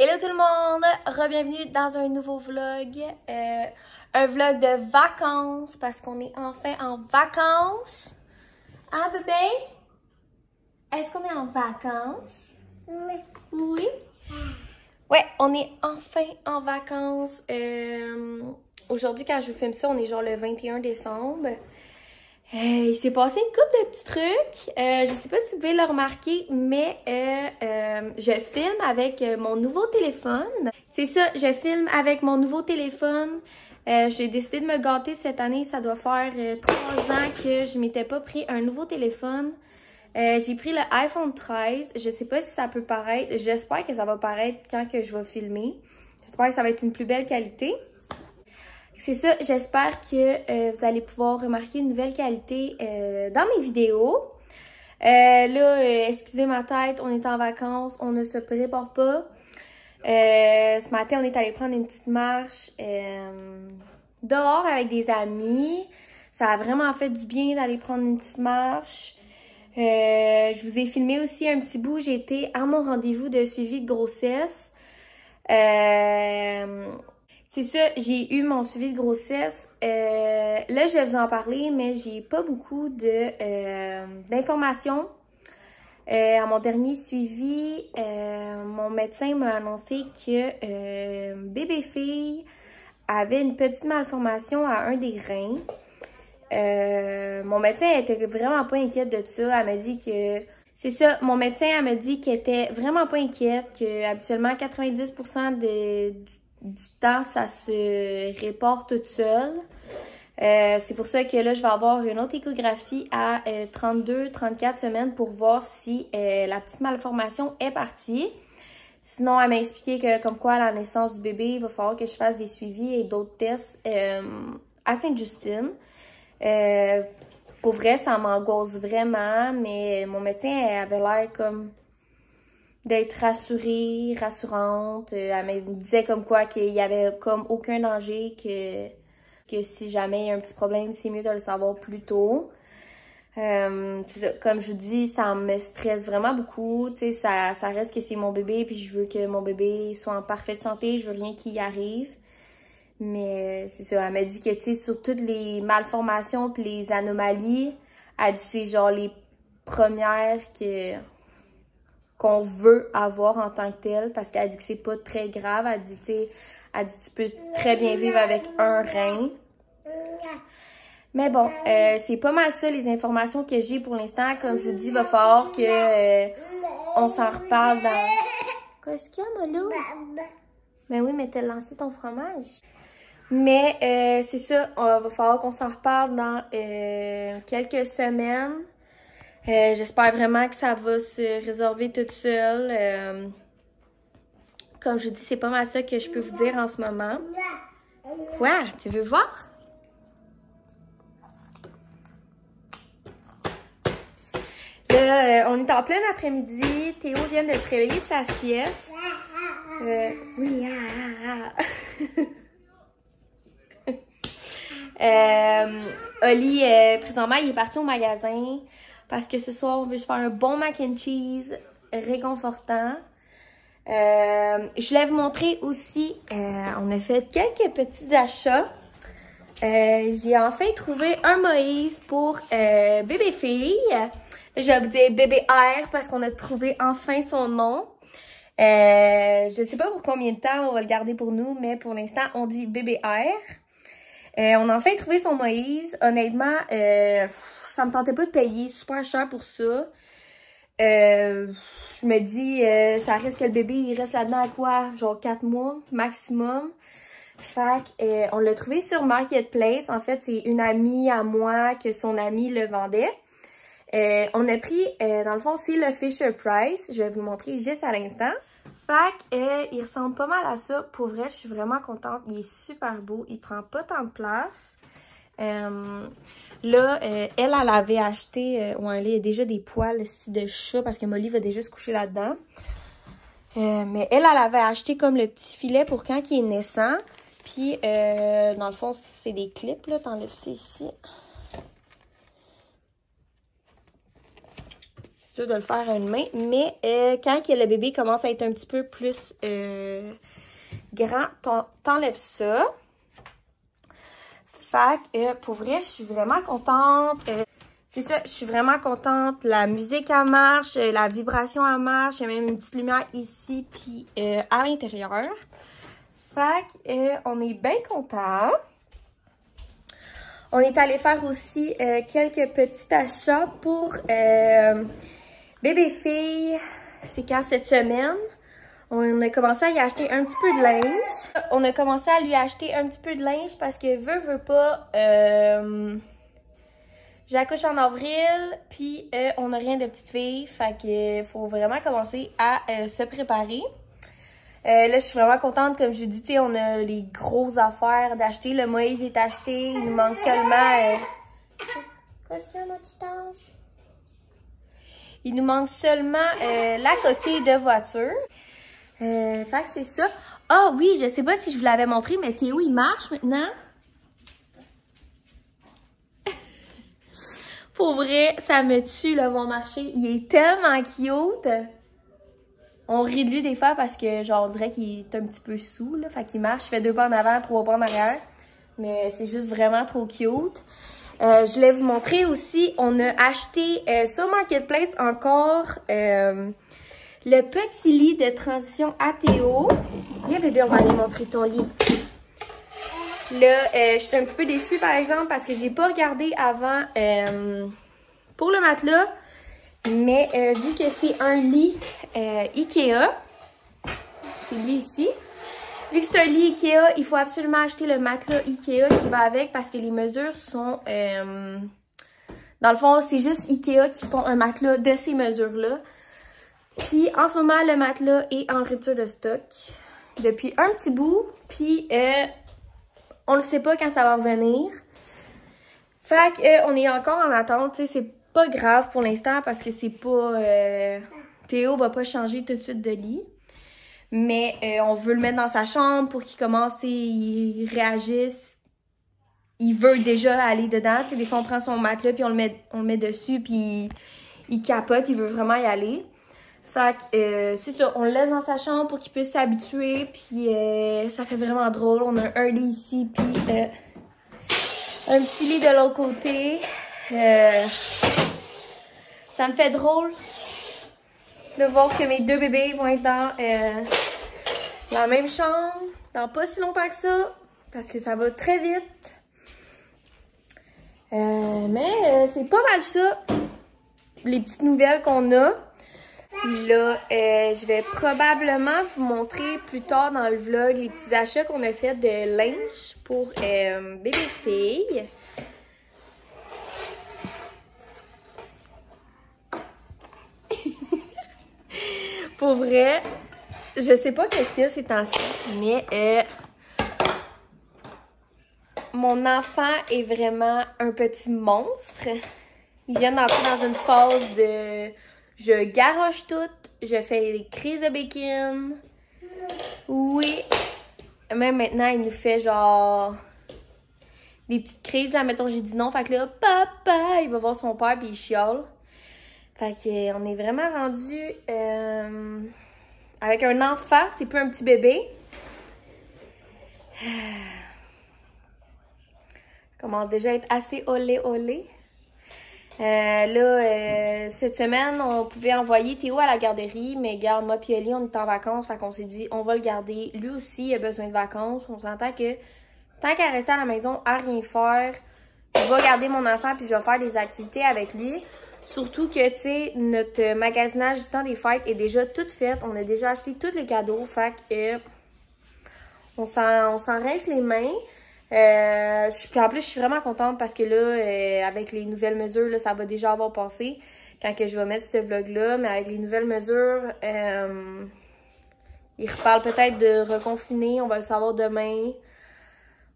Hello tout le monde! Re-bienvenue dans un nouveau vlog. Un vlog de vacances parce qu'on est enfin en vacances. Hein bébé? Est-ce qu'on est en vacances? Oui? Ouais, on est enfin en vacances. Aujourd'hui, quand je vous filme ça, on est genre le 21 décembre. Il s'est passé une couple de petits trucs. Je sais pas si vous pouvez le remarquer, mais je filme avec mon nouveau téléphone. C'est ça, je filme avec mon nouveau téléphone. J'ai décidé de me gâter cette année. Ça doit faire 3 ans que je m'étais pas pris un nouveau téléphone. J'ai pris le iPhone 13. Je sais pas si ça peut paraître. J'espère que ça va paraître quand que je vais filmer. J'espère que ça va être une plus belle qualité. C'est ça, j'espère que vous allez pouvoir remarquer une nouvelle qualité dans mes vidéos. Excusez ma tête, on est en vacances, on ne se prépare pas. Ce matin, on est allé prendre une petite marche dehors avec des amis. Ça a vraiment fait du bien d'aller prendre une petite marche. Je vous ai filmé aussi un petit bout, j'étais à mon rendez-vous de suivi de grossesse. C'est ça, j'ai eu mon suivi de grossesse. Là, je vais vous en parler, mais j'ai pas beaucoup d'informations. À mon dernier suivi, mon médecin m'a annoncé que bébé fille avait une petite malformation à un des reins. Mon médecin était vraiment pas inquiète de ça. Elle m'a dit que... C'est ça, mon médecin, elle m'a dit qu'elle était vraiment pas inquiète, que habituellement 90% du temps, ça se répare toute seule. C'est pour ça que là, je vais avoir une autre échographie à 32-34 semaines pour voir si la petite malformation est partie. Sinon, elle m'a expliqué que comme quoi à la naissance du bébé, il va falloir que je fasse des suivis et d'autres tests à Sainte-Justine. Pour vrai, ça m'angoisse vraiment, mais mon médecin avait l'air comme d'être rassurante. Elle me disait comme quoi qu'il y avait comme aucun danger, que si jamais il y a un petit problème, c'est mieux de le savoir plus tôt. Comme je vous dis, ça me stresse vraiment beaucoup. Tu sais, ça reste que c'est mon bébé, puis je veux que mon bébé soit en parfaite santé, je veux rien qui y arrive. Mais c'est ça, elle m'a dit que, tu sais, sur toutes les malformations puis les anomalies, elle dit c'est genre les premières qu'on veut avoir en tant que telle, parce qu'elle dit que c'est pas très grave. Elle dit, tu sais, tu peux très bien vivre avec un rein. Mais bon, c'est pas mal ça les informations que j'ai pour l'instant. Comme je vous dis, il va falloir que on s'en reparle dans... Qu'est-ce qu'il y a, Molou? Ben oui, mais t'as lancé ton fromage. Mais c'est ça, va falloir qu'on s'en reparle dans quelques semaines. J'espère vraiment que ça va se résorber toute seule. Comme je vous dis, c'est pas mal ça que je peux vous dire en ce moment. Quoi? Tu veux voir? Là, on est en plein après-midi. Théo vient de se réveiller de sa sieste. Oui, Oli, présentement, il est parti au magasin parce que ce soir, on veut se faire un bon mac and cheese réconfortant. Je voulais vous montrer aussi, on a fait quelques petits achats. J'ai enfin trouvé un Moïse pour bébé fille. Je vais vous dire bébé R parce qu'on a trouvé enfin son nom. Je sais pas pour combien de temps on va le garder pour nous, mais pour l'instant, on dit bébé R. On a enfin trouvé son Moïse. Honnêtement, ça me tentait pas de payer super cher pour ça. Je me dis, ça risque que le bébé, il reste là-dedans à quoi? Genre 4 mois maximum. Fait on l'a trouvé sur Marketplace. En fait, c'est une amie à moi que son amie le vendait. On a pris, dans le fond, c'est le Fisher Price. Je vais vous le montrer juste à l'instant. Fait il ressemble pas mal à ça. Pour vrai, je suis vraiment contente. Il est super beau. Il prend pas tant de place. Là, elle avait acheté... ouais, là, il y a déjà des poils ici de chat parce que Molly va déjà se coucher là-dedans. Mais elle avait acheté comme le petit filet pour quand il est naissant. Puis, dans le fond, c'est des clips, là. T'enlèves ça ici. C'est dur de le faire à une main. Mais quand que le bébé commence à être un petit peu plus grand, t'enlèves ça. Fait que pour vrai, je suis vraiment contente. C'est ça, je suis vraiment contente. La musique, elle marche, la vibration, elle marche. Il y a même une petite lumière ici, puis à l'intérieur. Fait que on est bien contents. On est allé faire aussi quelques petits achats pour bébé-fille. C'est quand cette semaine? On a commencé à y acheter un petit peu de linge. On a commencé à lui acheter un petit peu de linge parce que veut pas. J'accouche en avril, puis on n'a rien de petite fille. Fait que faut vraiment commencer à se préparer. Là, je suis vraiment contente. Comme je vous dis, on a les grosses affaires d'acheter. Le Moïse est acheté. Il nous manque seulement... Qu'est-ce qu'il y a, mon petit ange? Il nous manque seulement la coquille de voiture. Fait que c'est ça. Ah oui, je sais pas si je vous l'avais montré, mais Théo, il marche maintenant. Pour vrai, ça me tue, là, mon marché. Il est tellement cute. On rit de lui des fois parce que, genre, on dirait qu'il est un petit peu saoul, là. Fait qu'il marche, il fait 2 pas en avant, 3 pas en arrière. Mais c'est juste vraiment trop cute. Je voulais vous montrer aussi, on a acheté sur Marketplace encore le petit lit de transition à Théo. Viens bébé, on va aller montrer ton lit. Là, je suis un petit peu déçue par exemple parce que j'ai pas regardé avant pour le matelas. Mais vu que c'est un lit Ikea, c'est lui ici. Vu que c'est un lit Ikea, il faut absolument acheter le matelas Ikea qui va avec parce que les mesures sont... dans le fond, c'est juste Ikea qui font un matelas de ces mesures-là. Puis en ce moment, le matelas est en rupture de stock depuis un petit bout. Puis on ne sait pas quand ça va revenir. Fait qu'on est encore en attente. Tu sais, c'est pas grave pour l'instant parce que c'est pas... Théo va pas changer tout de suite de lit. Mais on veut le mettre dans sa chambre pour qu'il commence, il réagisse. Il veut déjà aller dedans. Tu sais, des fois, on prend son matelas puis on le met dessus puis il capote. Il veut vraiment y aller. Fait que c'est ça, on le laisse dans sa chambre pour qu'il puisse s'habituer. Puis ça fait vraiment drôle. On a un lit ici puis un petit lit de l'autre côté. Ça me fait drôle de voir que mes 2 bébés vont être dans la même chambre dans pas si longtemps que ça, parce que ça va très vite. Mais c'est pas mal ça, les petites nouvelles qu'on a. Là, je vais probablement vous montrer plus tard dans le vlog les petits achats qu'on a fait de linge pour bébé-fille. Pour vrai, je sais pas qu'est-ce qu'il y a ces temps-ci, mais mon enfant est vraiment un petit monstre. Il vient d'entrer dans une phase de... Je garoche tout, je fais des crises de bacon. Oui, même maintenant, il nous fait genre... des petites crises. Là, mettons, j'ai dit non, fait que là, papa, il va voir son père puis il chiale. Fait que on est vraiment rendu avec un enfant, c'est plus un petit bébé. Commence déjà à être assez olé. Cette semaine, on pouvait envoyer Théo à la garderie, mais regarde, moi et Oli, on est en vacances, fait qu'on s'est dit, on va le garder. Lui aussi, il a besoin de vacances. On s'entend que tant qu'à rester à la maison, à rien faire, je vais garder mon enfant puis je vais faire des activités avec lui. Surtout que, tu sais, notre magasinage du temps des fêtes est déjà tout fait. On a déjà acheté tous les cadeaux. Fait que on s'en rince les mains. Puis en plus, je suis vraiment contente parce que là, avec les nouvelles mesures, là, ça va déjà avoir passé quand que je vais mettre ce vlog-là. Mais avec les nouvelles mesures, il reparle peut-être de reconfiner. On va le savoir demain.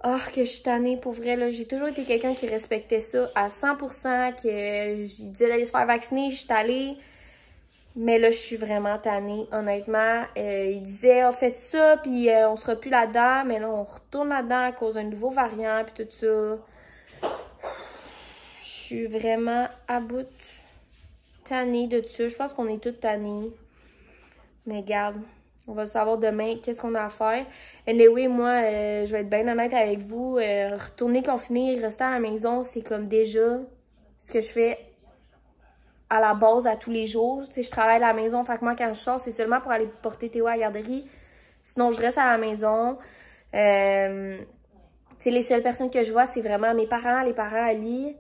Oh, que je suis tannée, pour vrai, là. J'ai toujours été quelqu'un qui respectait ça à 100%, que je disais d'aller se faire vacciner, je suis allée. Mais là, je suis vraiment tannée, honnêtement. Il disait, oh, faites ça, puis on sera plus là-dedans. Mais là, on retourne là-dedans à cause d'un nouveau variant, puis tout ça. Je suis vraiment à bout. tannée de tout ça. Je pense qu'on est toutes tannées. Mais regarde, on va savoir demain qu'est-ce qu'on a à faire. Anyway, moi, je vais être bien honnête avec vous. Retourner confiné, rester à la maison, c'est comme déjà ce que je fais à la base à tous les jours. Tu sais, je travaille à la maison, fait que moi, quand je sors, c'est seulement pour aller porter Théo à la garderie. Sinon, je reste à la maison. Tu sais, les seules personnes que je vois, c'est vraiment mes parents, les parents à Lee,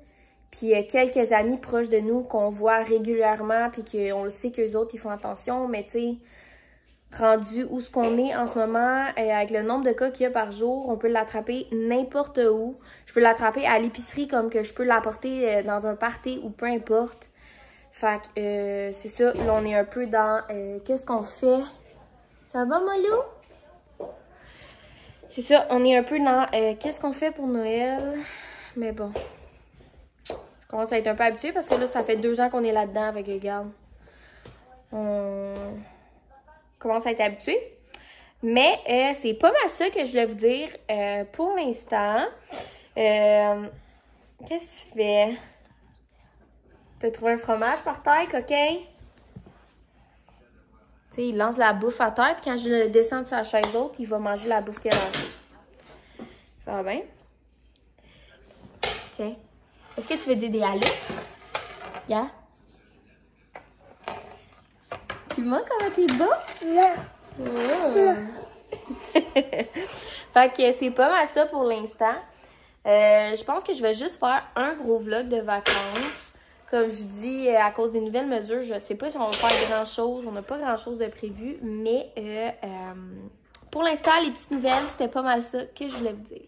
puis quelques amis proches de nous qu'on voit régulièrement, puis qu'on le sait qu'eux autres, ils font attention, mais tu sais, rendu où ce qu'on est en ce moment, avec le nombre de cas qu'il y a par jour, on peut l'attraper n'importe où. Je peux l'attraper à l'épicerie comme que je peux l'apporter dans un party ou peu importe. Fait que c'est ça, là on est un peu dans qu'est-ce qu'on fait? Ça va Molou? C'est ça, on est un peu dans qu'est-ce qu'on fait pour Noël? Mais bon, je commence à être un peu habituée parce que là ça fait 2 ans qu'on est là-dedans avec regarde. On commence à être habitué. Mais c'est pas mal ça que je voulais vous dire pour l'instant. Qu'est-ce que tu fais? T'as trouvé un fromage par terre, coquin? Tu sais, il lance la bouffe à terre, puis quand je le descends de sa chaise haute, il va manger la bouffe qu'il a lancée. Ça va bien? Tiens. Est-ce que tu veux dire des allô? Yeah? Tu vois comment t'es beau? Non. Oh. Fait que c'est pas mal ça pour l'instant. Je pense que je vais juste faire un gros vlog de vacances. Comme je dis, à cause des nouvelles mesures, je sais pas si on va faire grand-chose. On n'a pas grand-chose de prévu. Mais pour l'instant, les petites nouvelles, c'était pas mal ça que je voulais vous dire.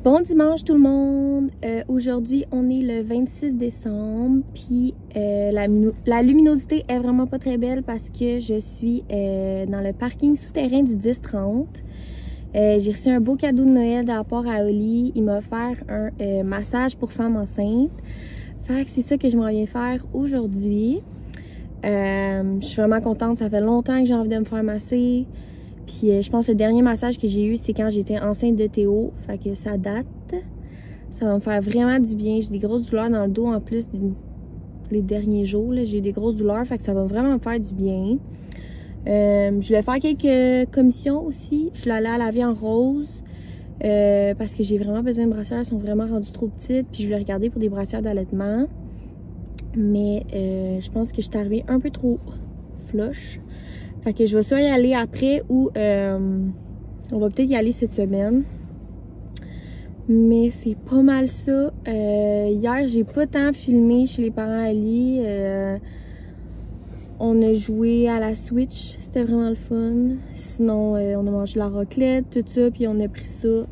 Bon dimanche tout le monde! Aujourd'hui, on est le 26 décembre, puis la luminosité est vraiment pas très belle parce que je suis dans le parking souterrain du 10-30. J'ai reçu un beau cadeau de Noël de la part à Oli. Il m'a offert un massage pour femmes enceintes. Fait que c'est ça que je m'en viens faire aujourd'hui. Je suis vraiment contente, ça fait longtemps que j'ai envie de me faire masser. Puis je pense que le dernier massage que j'ai eu, c'est quand j'étais enceinte de Théo. Fait que ça date. Ça va me faire vraiment du bien. J'ai des grosses douleurs dans le dos en plus les derniers jours. J'ai eu des grosses douleurs. Fait que ça va vraiment me faire du bien. Je vais faire quelques commissions aussi. Je suis allée à laver en rose. Parce que j'ai vraiment besoin de brassières. Elles sont vraiment rendues trop petites. Puis je voulais regarder pour des brassières d'allaitement. Mais je pense que je suis arrivée un peu trop flush. Fait que je vais soit y aller après ou on va peut-être y aller cette semaine. Mais c'est pas mal ça. Hier, j'ai pas tant filmé chez les parents Ali. On a joué à la Switch. C'était vraiment le fun. Sinon, on a mangé de la raclette, tout ça. Puis on a pris ça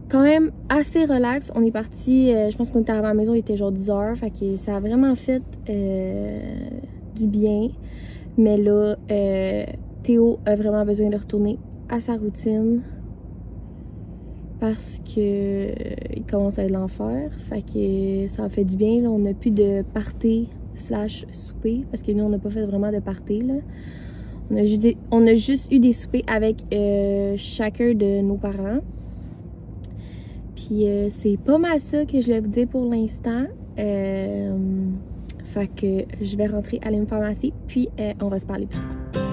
quand même assez relax. On est parti, je pense qu'on était arrivé à la maison, il était genre 10 h. Fait que ça a vraiment fait du bien. Mais là, Théo a vraiment besoin de retourner à sa routine parce que il commence à être l'enfer. Fait que ça a fait du bien. Là. On n'a plus de party / souper parce que nous, on n'a pas fait vraiment de party. Là. On a juste eu des soupers avec chacun de nos parents. Puis c'est pas mal ça que je voulais vous dire pour l'instant. Fait que je vais rentrer aller me faire masser, puis on va se parler plus tard.